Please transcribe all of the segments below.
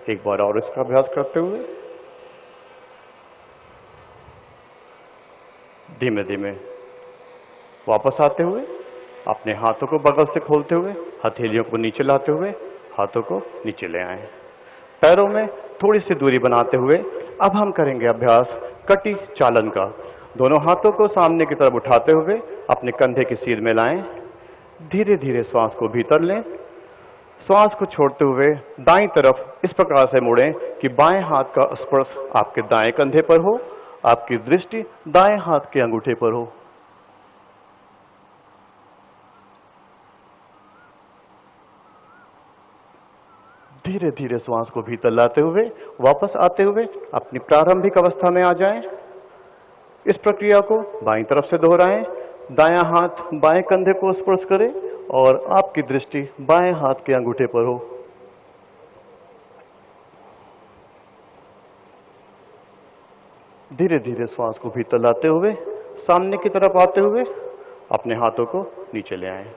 एक बार और इसका अभ्यास करते हुए धीमे धीमे वापस आते हुए अपने हाथों को बगल से खोलते हुए हथेलियों को नीचे लाते हुए हाथों को नीचे ले आए। पैरों में थोड़ी सी दूरी बनाते हुए अब हम करेंगे अभ्यास कटी चालन का। दोनों हाथों को सामने की तरफ उठाते हुए अपने कंधे की सीध में लाएं। धीरे धीरे श्वास को भीतर लें। श्वास को छोड़ते हुए दाईं तरफ इस प्रकार से मुड़ें कि बाएं हाथ का स्पर्श आपके दाएं कंधे पर हो, आपकी दृष्टि दाएं हाथ के अंगूठे पर हो। धीरे धीरे श्वास को भीतर लाते हुए वापस आते हुए अपनी प्रारंभिक अवस्था में आ जाएं। इस प्रक्रिया को बाईं तरफ से दोहराएं। दायां हाथ बाएं कंधे को स्पर्श करे और आपकी दृष्टि बाएं हाथ के अंगूठे पर हो। धीरे धीरे श्वास को भीतर लाते हुए सामने की तरफ आते हुए अपने हाथों को नीचे ले आएं।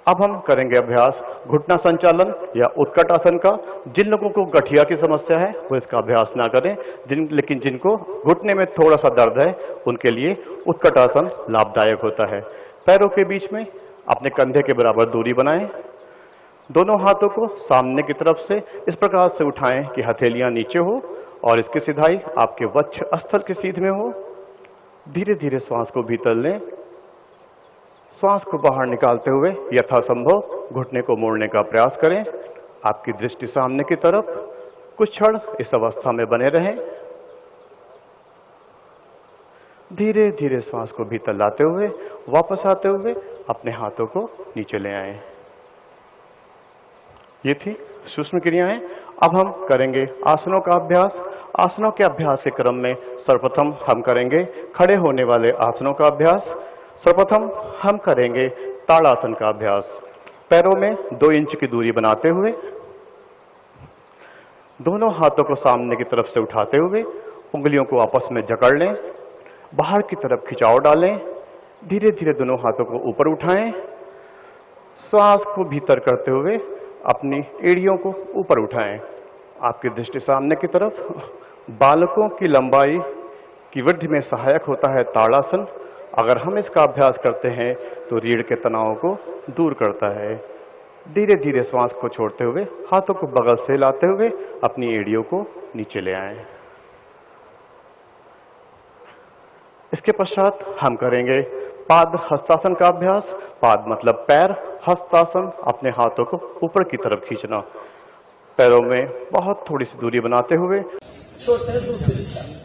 अब हम करेंगे अभ्यास घुटना संचालन या उत्कट आसन का। जिन लोगों को गठिया की समस्या है वो इसका अभ्यास ना करें, लेकिन जिनको घुटने में थोड़ा सा दर्द है उनके लिए उत्कट आसन लाभदायक होता है। पैरों के बीच में अपने कंधे के बराबर दूरी बनाएं। दोनों हाथों को सामने की तरफ से इस प्रकार से उठाएं कि हथेलियां नीचे हो और इसकी सिधाई आपके वक्ष स्थल की सीध में हो। धीरे धीरे श्वास को भीतर लें। श्वास को बाहर निकालते हुए यथासंभव घुटने को मोड़ने का प्रयास करें। आपकी दृष्टि सामने की तरफ। कुछ क्षण इस अवस्था में बने रहें। धीरे धीरे श्वास को भीतर लाते हुए वापस आते हुए अपने हाथों को नीचे ले आएं। ये थी सूक्ष्म क्रियाएं। अब हम करेंगे आसनों का अभ्यास। आसनों के अभ्यास के क्रम में सर्वप्रथम हम करेंगे खड़े होने वाले आसनों का अभ्यास। सर्वप्रथम हम करेंगे ताड़ासन का अभ्यास। पैरों में 2 इंच की दूरी बनाते हुए दोनों हाथों को सामने की तरफ से उठाते हुए उंगलियों को आपस में जकड़ लें। बाहर की तरफ खिंचाव डालें। धीरे धीरे दोनों हाथों को ऊपर उठाएं। श्वास को भीतर करते हुए अपनी एड़ियों को ऊपर उठाएं। आपकी दृष्टि सामने की तरफ। बालकों की लंबाई की वृद्धि में सहायक होता है ताड़ासन। अगर हम इसका अभ्यास करते हैं तो रीढ़ के तनाव को दूर करता है। धीरे धीरे श्वास को छोड़ते हुए हाथों को बगल से लाते हुए अपनी एड़ियों को नीचे ले आएं। इसके पश्चात हम करेंगे पाद हस्तासन का अभ्यास। पाद मतलब पैर, हस्तासन अपने हाथों को ऊपर की तरफ खींचना। पैरों में बहुत थोड़ी सी दूरी बनाते हुए छोड़ते हैं दूसरी दिशा में,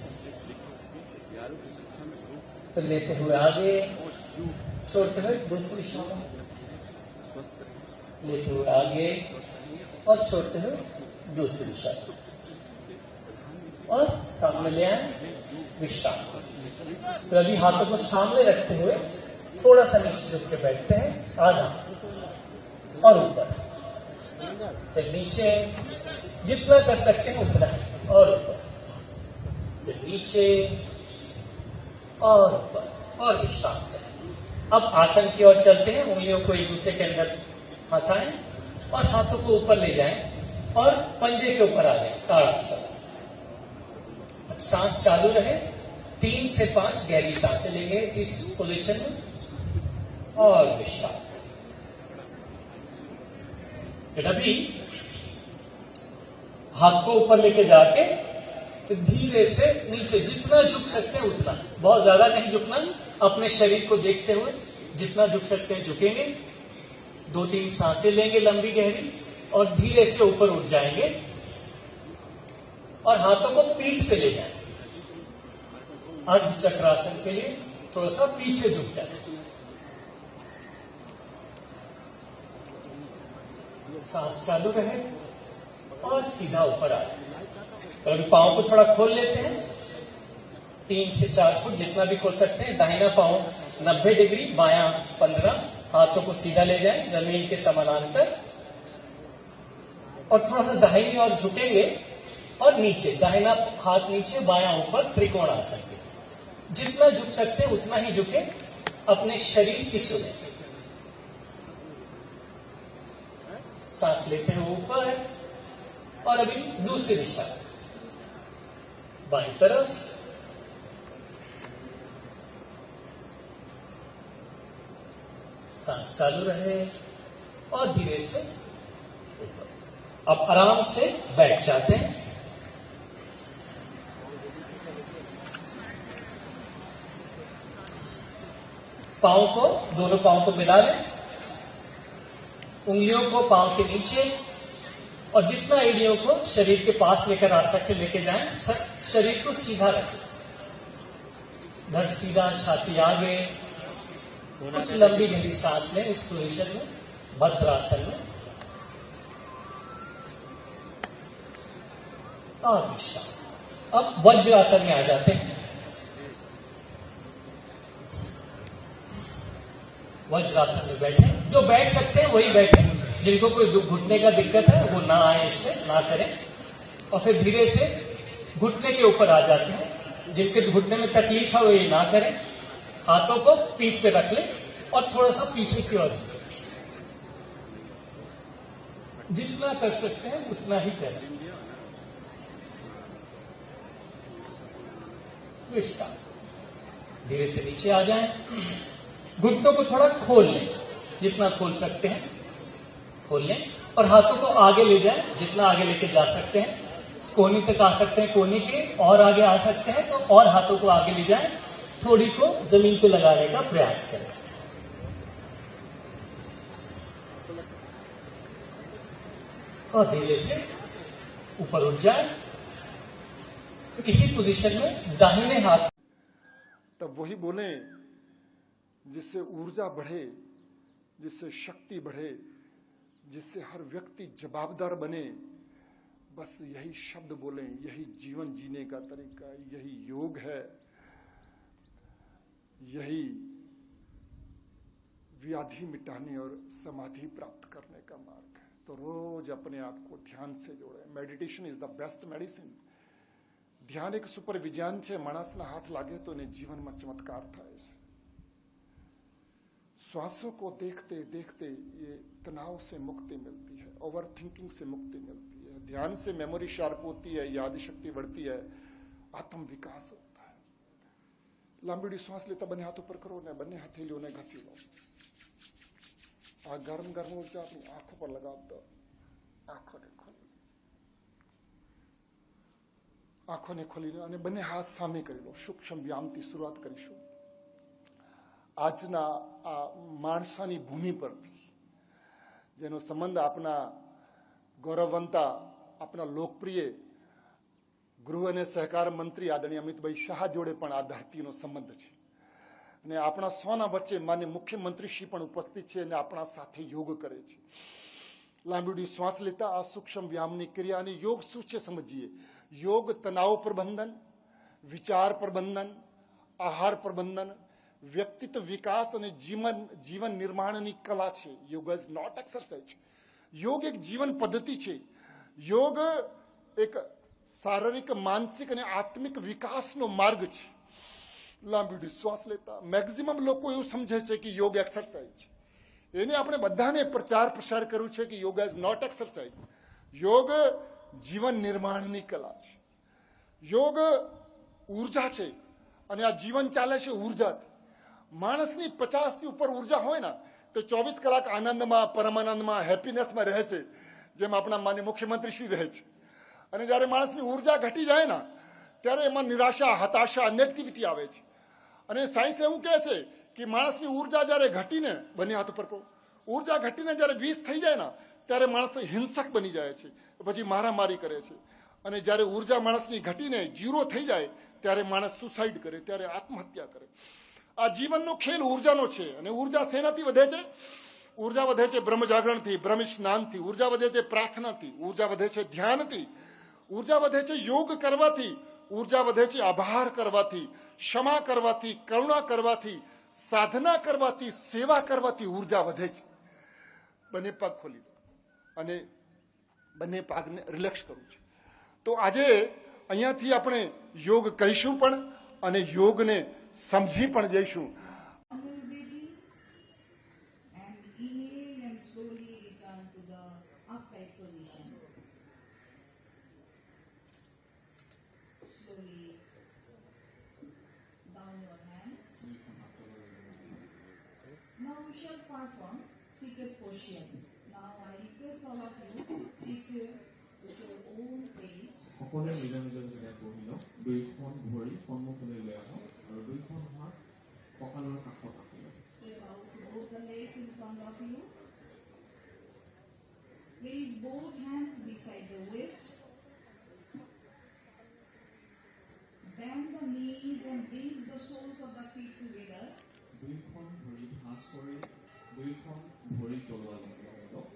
फिर लेते हुए आगे, छोड़ते हुए दूसरी दिशा में, लेते हुए आगे और छोड़ते हुए दूसरी दिशा में और सामने ले आए, विश्राम। फिर अभी हाथों को सामने रखते हुए थोड़ा सा नीचे झुक के बैठते हैं, आधा और ऊपर, फिर नीचे, जितना कर सकते हैं उतना और ऊपर, फिर नीचे और ऊपर और विश्राम करें। अब आसन की ओर चलते हैं। उंगलियों को एक दूसरे के अंदर फंसाएं और हाथों को ऊपर ले जाएं और पंजे के ऊपर आ जाएं, ताड़ासन। अब सांस चालू रहे। 3 से 5 गहरी सांसें लेंगे इस पोजीशन में और विश्राम। फिर अभी हाथ को ऊपर लेके जाके फिर धीरे से नीचे, जितना झुक सकते हैं उतना, बहुत ज्यादा नहीं झुकना। अपने शरीर को देखते हुए जितना झुक सकते हैं झुकेंगे। 2-3 सांसें लेंगे लंबी गहरी और धीरे से ऊपर उठ जाएंगे और हाथों को पीठ पे ले जाएंगे। अर्ध चक्रासन के लिए थोड़ा सा पीछे झुक जाए। सांस चालू रहे और सीधा ऊपर आ जाए। तो अभी पांव को थोड़ा खोल लेते हैं। 3 से 4 फुट जितना भी खोल सकते हैं। दाहिना पांव 90 डिग्री, बायां 15। हाथों को सीधा ले जाएं जमीन के समानांतर और थोड़ा सा दाहिनी ओर झुकेंगे और नीचे, दाहिना हाथ नीचे, बायां ऊपर, त्रिकोण आसन के। जितना झुक सकते हैं उतना ही झुके, अपने शरीर की सुने। सांस लेते हैं ऊपर और अभी दूसरी दिशा, बाईं तरफ, सांस चालू रहे और धीरे से ऊपर। अब आराम से बैठ जाते हैं। पांव को, दोनों पांव को मिला लें, उंगलियों को पांव के नीचे और जितना एड़ियों को शरीर के पास लेकर आ सकते लेके जाएं। शरीर को सीधा रखें, धड़ सीधा, छाती आगे, कुछ लंबी गहरी सांस लें इस पोजीशन में, भद्रासन में। और विश्राम। अब वज्रासन में आ जाते हैं। वज्रासन में बैठे, जो बैठ सकते हैं वही बैठे, जिनको कोई घुटने का दिक्कत है वो ना आए, इसमें ना करें। और फिर धीरे से घुटने के ऊपर आ जाते हैं, जिनके घुटने में तकलीफ है वो ये ना करें। हाथों को पीठ पे रख लें और थोड़ा सा पीछे की ओर, जितना कर सकते हैं उतना ही करें। विश्राम। धीरे से नीचे आ जाएं, घुटनों को थोड़ा खोल लें, जितना खोल सकते हैं खोल लें, और हाथों को आगे ले जाएं, जितना आगे लेके जा सकते हैं। कोहनी तक आ सकते हैं, कोहनी के और आगे आ सकते हैं तो और हाथों को आगे ले जाएं, थोड़ी को जमीन पे लगाने का प्रयास करें। और धीरे से ऊपर उठ जाए। इसी पोजीशन में दाहिने हाथ, तब वही बोले जिससे ऊर्जा बढ़े, जिससे शक्ति बढ़े, जिससे हर व्यक्ति जवाबदार बने। बस यही शब्द बोलें, यही जीवन जीने का तरीका, यही योग है, यही व्याधि मिटाने और समाधि प्राप्त करने का मार्ग है। तो रोज अपने आप को ध्यान से जोड़े। Meditation is the best medicine. ध्यान एक सुपर विज्ञान है। मानसना हाथ लागे तो ने जीवन में चमत्कार थाय छे। श्वासों को देखते देखते ये तनाव से मुक्ति मिलती है, ओवर थिंकिंग से मुक्ति मिलती है, ध्यान से मेमोरी शार्प होती है, याद शक्ति बढ़ती है, आत्म विकास होता है। लांबी श्वास लेता बने हाथ ऊपर करो ने बने हथेलियों ने घसी लो। आ गर्म गर्म ऊर्जा अपनी आंखों पर लगा दो। आंखों ने खोली અને બંને હાથ સામે કરી લો। સૂક્ષ્મ વ્યાયામથી શરૂઆત કરીશું। આજના આ માણસાની ભૂમિ પરથી જેનો સંબંધ આપના ગૌરવવંતા આપના લોકપ્રિય ગૃહ અને સહકાર મંત્રી આદરણીય અમિતભાઈ શાહ જોડે પણ આ ધરતીનો સંબંધ છે અને આપણા સૌના વચ્ચે માન્ય મુખ્યમંત્રીશ્રી પણ ઉપસ્થિત છે અને આપણા સાથે યોગ કરે છે। લાંબી શ્વાસ લેતા આ સૂક્ષ્મ વ્યાયામની ક્રિયા અને યોગ શું છે સમજીએ। योग तनाव प्रबंधन, विचार प्रबंधन, आहार प्रबंधन, व्यक्तित्व विकास और जीवन निर्माणनी कला छे। योग इज नॉट एक्सरसाइज। योग एक जीवन पद्धति छे। योग एक शारीरिक, मानसिक और आत्मिक विकास नो मार्ग छे। लांबी श्वास लेता मैक्सिमम लोग एवं समझे छे कि योग एक्सरसाइज। एने आपणे बधाने प्रचार प्रसार कर्युं छे कि योग इज नॉट एक्सरसाइज। योग जीवन निर्माणनी कला छे। योग ऊर्जा छे અને આ જીવન ચાલે છે ઊર્જાથી। માણસની 50 થી ઉપર ઊર્જા હોય ને તો 24 કલાક આનંદમાં, પરમાનંદમાં, હેપીનેસમાં રહે છે, જેમ આપણા માનનીય મુખ્યમંત્રી શ્રી રહે છે। અને જ્યારે માણસની ઊર્જા ઘટી જાય ને ત્યારે એમાં નિરાશા, હતાશા, નેગેટિવિટી આવે છે। અને સાયન્સ એવું કહે છે કે માણસની ઊર્જા જ્યારે ઘટીને બંને હાથ ઉપર કહો, ઊર્જા ઘટીને જ્યારે 20 થઈ જાય ને ત્યારે માણસ હિંસક બની જાય છે, પછી મારામારી કરે છે। અને જ્યારે ઊર્જા માણસની ઘટીને 0 થઈ જાય ત્યારે માણસ સુસાઇડ કરે, ત્યારે આત્મહત્યા કરે। આ જીવનનો ખેલ ઊર્જાનો છે। અને ઊર્જા શેનાથી વધે છે? ઊર્જા વધે છે બ્રહ્મ જાગરણથી, બ્રહ્મ સ્નાનથી, ઊર્જા વધે છે પ્રાર્થનાથી, ઊર્જા વધે છે ધ્યાનથી, ઊર્જા વધે છે યોગ કરવાથી, ઊર્જા વધે છે આભાર કરવાથી, ક્ષમા કરવાથી, કરુણા કરવાથી, સાધના કરવાથી, સેવા કરવાથી ઊર્જા વધે છે। બંને પગ ખોલી દો અને બંને પગને રિલેક્સ કરવું છે। તો આજે અહીંયાથી આપણે યોગ કરીશું પણ અને યોગને સમજી પણ જઈશું। And inhale and slowly return to the upright position. Ocean. Now I request all of you sit at your own pace. সকলোৱে নিজৰ নিজৰ জেগাত বহি লওক, দুইখন ভৰি সন্মুখলৈ লৈ আহক আৰু দুইখন হাত কঁকালৰ কাষত ৰাখি লওক। Stretch out both the legs in front of you. Place both hands beside the waist. Bend the knees and raise the soles of the feet together. দুইখন ভৰি ভাঁজ কৰি দুইখন ভৰি তলুৱালৈকে লৈ লওক।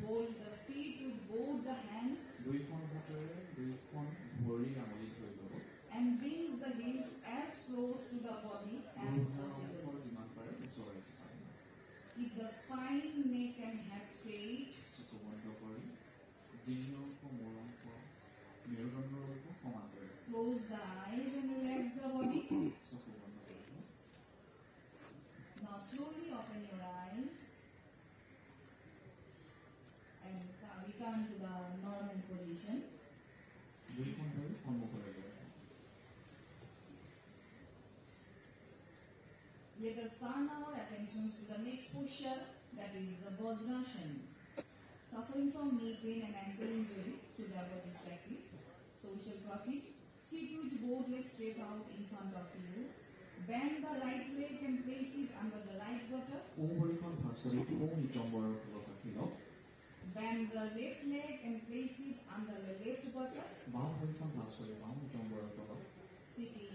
Hold the feet with both the hands দুইখন হাতেৰে দুইখন ভৰি আঙুলি ধৰি ল'ব। and raise the heels as close to the body as possible. যিমান পাৰে ওচৰলৈ চাই Keep the spine, neck and head straight. চকু বন্ধ কৰি ডিঙি অংশ মূৰ অংশ মেৰুদণ্ডৰ অংশ সমান কৰি Close the eyes and relax the body. চকু বন্ধ কৰিব। Now slowly open your eyes and return to the normal position. দুইখন ভৰি সন্মুখলৈ লৈ আহক। Let us turn our attentions to the next posture, that is the Vajrasana. Suffering from knee pain and ankle injury should avoid this practice. So we shall proceed. Sit with both legs stretched out in front of you. Bend the right leg and place it under the right buttock. সোঁ ভৰিখন ভাঁজ কৰি সোঁ নিতম্বৰৰ তলত ৰাখি লওক। Bend the left leg and place it under the left buttock. বাওঁ ভৰিখন ভাঁজ কৰি বাওঁ নিতম্বৰৰ তলত Sitting